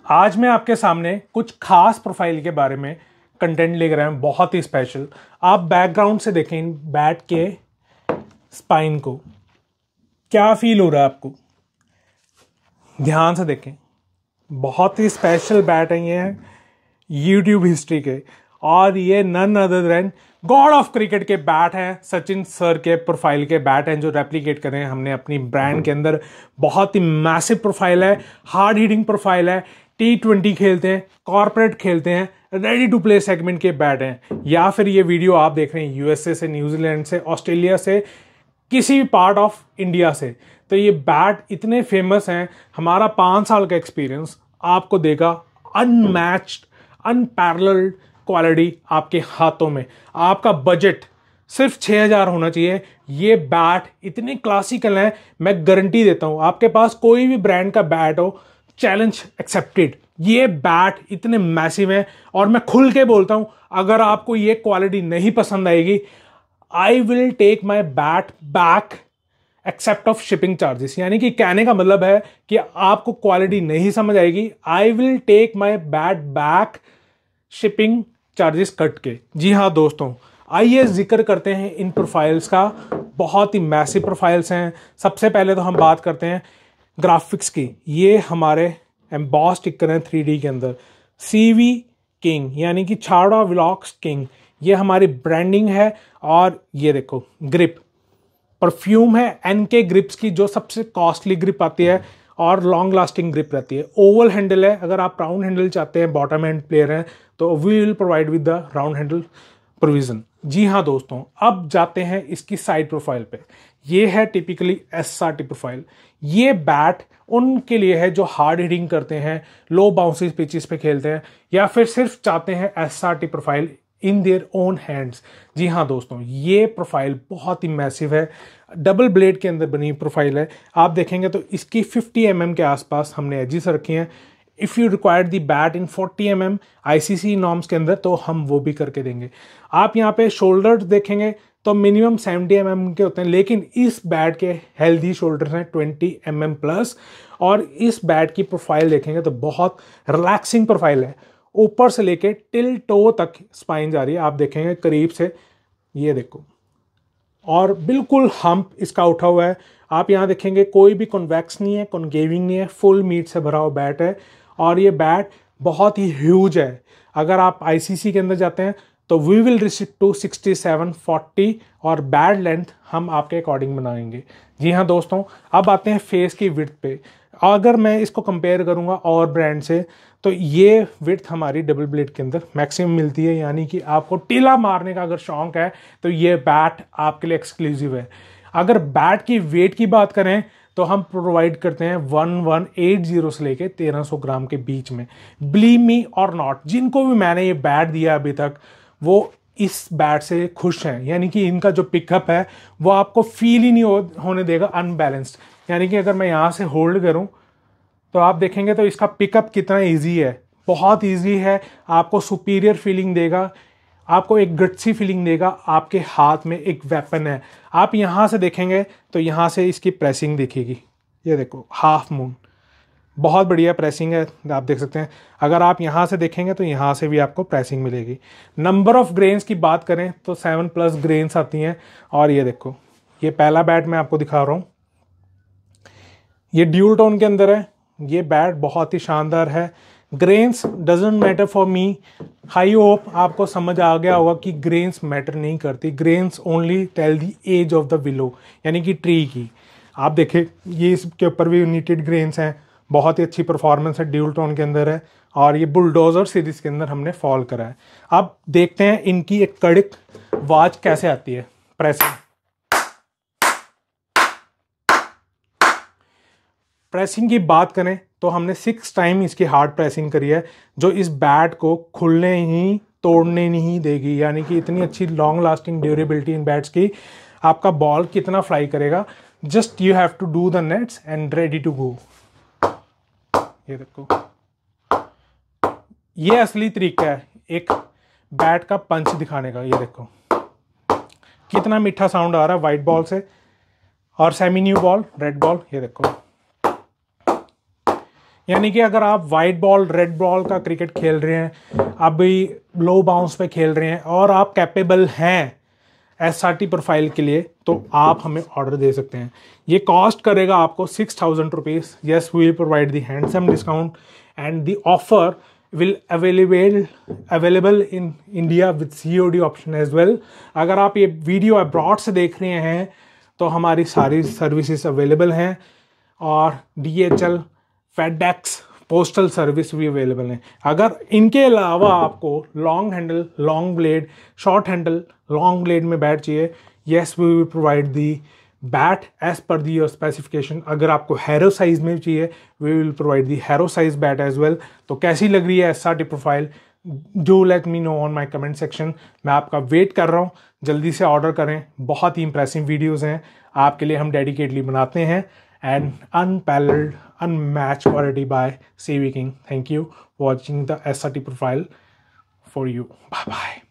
आज मैं आपके सामने कुछ खास प्रोफाइल के बारे में कंटेंट लेकर आया हूं, बहुत ही स्पेशल। आप बैकग्राउंड से देखें इन बैट के स्पाइन को, क्या फील हो रहा है आपको? ध्यान से देखें, बहुत ही स्पेशल बैट है ये यूट्यूब हिस्ट्री के, और ये none other than God of cricket के बैट हैं, सचिन सर के प्रोफाइल के बैट हैं जो रेप्लिकेट कर रहे हैं हमने अपनी ब्रांड के अंदर। बहुत ही मैसिव प्रोफाइल है, हार्ड हिटिंग प्रोफाइल है, T20 खेलते हैं, कॉर्पोरेट खेलते हैं, रेडी टू प्ले सेगमेंट के बैट हैं। या फिर ये वीडियो आप देख रहे हैं यूएसए से, न्यूजीलैंड से, ऑस्ट्रेलिया से, किसी भी पार्ट ऑफ इंडिया से, तो ये बैट इतने फेमस हैं। हमारा 5 साल का एक्सपीरियंस आपको देगा अनमैच्ड, अनपैरेलल्ड क्वालिटी आपके हाथों में। आपका बजट सिर्फ 6,000 होना चाहिए। ये बैट इतने क्लासिकल हैं, मैं गारंटी देता हूं आपके पास कोई भी ब्रांड का बैट हो, चैलेंज एक्सेप्टेड। ये बैट इतने मैसिव हैं और मैं खुल के बोलता हूं, अगर आपको ये क्वालिटी नहीं पसंद आएगी, I will take my bat back except of shipping charges. यानी कि कहने का मतलब है कि आपको क्वालिटी नहीं समझ आएगी, I will take my bat back shipping charges cut के। जी हाँ दोस्तों, आइए जिक्र करते हैं इन प्रोफाइल्स का। बहुत ही मैसिव प्रोफाइल्स हैं। सबसे पहले तो हम बात करते हैं ग्राफिक्स की। ये हमारे एम्बॉस स्टिकर हैं 3D के अंदर। CV किंग यानी कि छाड़ा व्लॉग्स किंग, ये हमारी ब्रांडिंग है। और ये देखो ग्रिप परफ्यूम है NK ग्रिप्स की, जो सबसे कॉस्टली ग्रिप आती है और लॉन्ग लास्टिंग ग्रिप रहती है। ओवल हैंडल है, अगर आप राउंड हैंडल चाहते हैं, बॉटम एंड प्लेयर हैं, तो we will provide with the round handle provision. जी हाँ दोस्तों, अब जाते हैं इसकी साइड प्रोफाइल पे। ये है टिपिकली SRT प्रोफाइल। ये बैट उनके लिए है जो हार्ड हिटिंग करते हैं, लो बाउंसिस पिचेस पे खेलते हैं, या फिर सिर्फ चाहते हैं SRT profile in their own hands. जी हाँ दोस्तों, ये प्रोफाइल बहुत ही मैसिव है, डबल ब्लेड के अंदर बनी प्रोफाइल है। आप देखेंगे तो इसकी 50 mm के आसपास हमने एजिस रखी हैं। If you require the bat in 40 mm ICC norms के अंदर, तो हम वो भी करके देंगे। आप यहाँ पे शोल्डर देखेंगे तो मिनिमम 70 mm के होते हैं, लेकिन इस बैट के हेल्दी शोल्डर्स हैं 20 mm प्लस। और इस बैट की प्रोफाइल देखेंगे तो बहुत रिलैक्सिंग प्रोफाइल है, ऊपर से लेके टिल टो तक स्पाइन जा रही है। आप देखेंगे करीब से, ये देखो, और बिल्कुल हम्प इसका उठा हुआ है। आप यहाँ देखेंगे कोई भी कॉन्वेक्स नहीं है, कॉन्केविंग नहीं है, फुल मीट से भरा हुआ बैट है। और ये बैट बहुत ही ह्यूज है। अगर आप ICC के अंदर जाते हैं तो वी विल रिस्ट्रिक्ट टू 67-40, और बैट लेंथ हम आपके अकॉर्डिंग बनाएंगे। जी हाँ दोस्तों, अब आते हैं फेस की विड्थ पे। अगर मैं इसको कंपेयर करूँगा और ब्रांड से, तो ये विड्थ हमारी डबल ब्लेड के अंदर मैक्सिमम मिलती है। यानी कि आपको टीला मारने का अगर शौक है तो ये बैट आपके लिए एक्सक्लूसिव है। अगर बैट की वेट की बात करें तो हम प्रोवाइड करते हैं 1180 से लेके 1300 ग्राम के बीच में। बिलीव मी और नॉट, जिनको भी मैंने ये बैट दिया अभी तक, वो इस बैट से खुश हैं। यानी कि इनका जो पिकअप है वो आपको फील ही नहीं होने देगा अनबैलेंस्ड। यानी कि अगर मैं यहाँ से होल्ड करूँ तो आप देखेंगे तो इसका पिकअप कितना इजी है, बहुत इजी है। आपको सुपीरियर फीलिंग देगा, आपको एक गट्सी फीलिंग देगा। आपके हाथ में एक वेपन है। आप यहाँ से देखेंगे तो यहाँ से इसकी प्रेसिंग दिखेगी, ये देखो हाफ मून, बहुत बढ़िया प्रेसिंग है, आप देख सकते हैं। अगर आप यहाँ से देखेंगे तो यहाँ से भी आपको प्रेसिंग मिलेगी। नंबर ऑफ ग्रेन्स की बात करें तो 7+ ग्रेन्स आती हैं। और ये देखो, ये पहला बैट मैं आपको दिखा रहा हूँ, ये ड्यूल टोन के अंदर है। ये बैट बहुत ही शानदार है। Grains doesn't matter for me. I hope आपको समझ आ गया होगा कि ग्रेन्स मैटर नहीं करती। Grains only tell the age of the willow, यानी कि ट्री की। आप देखें ये इसके ऊपर भी यूनिटेड ग्रेन्स हैं, बहुत ही अच्छी परफॉर्मेंस है, ड्यूल टोन के अंदर है। और ये बुलडोजर सीरीज के अंदर हमने फॉल करा है। अब देखते हैं इनकी एक कड़क आवाज कैसे आती है। प्रेसिंग की बात करें तो हमने 6 टाइम इसकी हार्ड प्रेसिंग करी है, जो इस बैट को खुलने ही तोड़ने नहीं देगी। यानी कि इतनी अच्छी लॉन्ग लास्टिंग ड्यूरेबिलिटी इन बैट्स की। आपका बॉल कितना फ्लाई करेगा, just you have to do the nets and ready to go. ये देखो, ये असली तरीका है एक बैट का पंच दिखाने का। ये देखो कितना मीठा साउंड आ रहा है वाइट बॉल से, और semi new ball, red ball, ये देखो यानी कि अगर आप वाइट बॉल रेड बॉल का क्रिकेट खेल रहे हैं, अभी लो बाउंस पे खेल रहे हैं और आप कैपेबल हैं SRT प्रोफाइल के लिए, तो आप हमें ऑर्डर दे सकते हैं। ये कॉस्ट करेगा आपको 6,000 rupees. Yes, we will provide the handsome discount and the offer will available in India with COD option as well. अगर आप ये वीडियो अब्रॉड से देख रहे हैं तो हमारी सारी सर्विसेज अवेलेबल हैं, और DHL, FedEx, पोस्टल सर्विस भी अवेलेबल है। अगर इनके अलावा आपको long handle, long blade, short handle, long blade में बैट चाहिए, yes we will provide the bat as per the your specification. अगर आपको हैरो साइज में चाहिए, we will provide the Harrow size bat as well. तो कैसी लग रही है SRT profile? Do let me know on my comment section. मैं आपका वेट कर रहा हूँ, जल्दी से ऑर्डर करें। बहुत ही इंप्रेसिव वीडियोज़ हैं आपके लिए, हम डेडिकेटली बनाते हैं। And unparalleled, unmatched quality by CV King. Thank you for watching the SRT profile for you. Bye bye.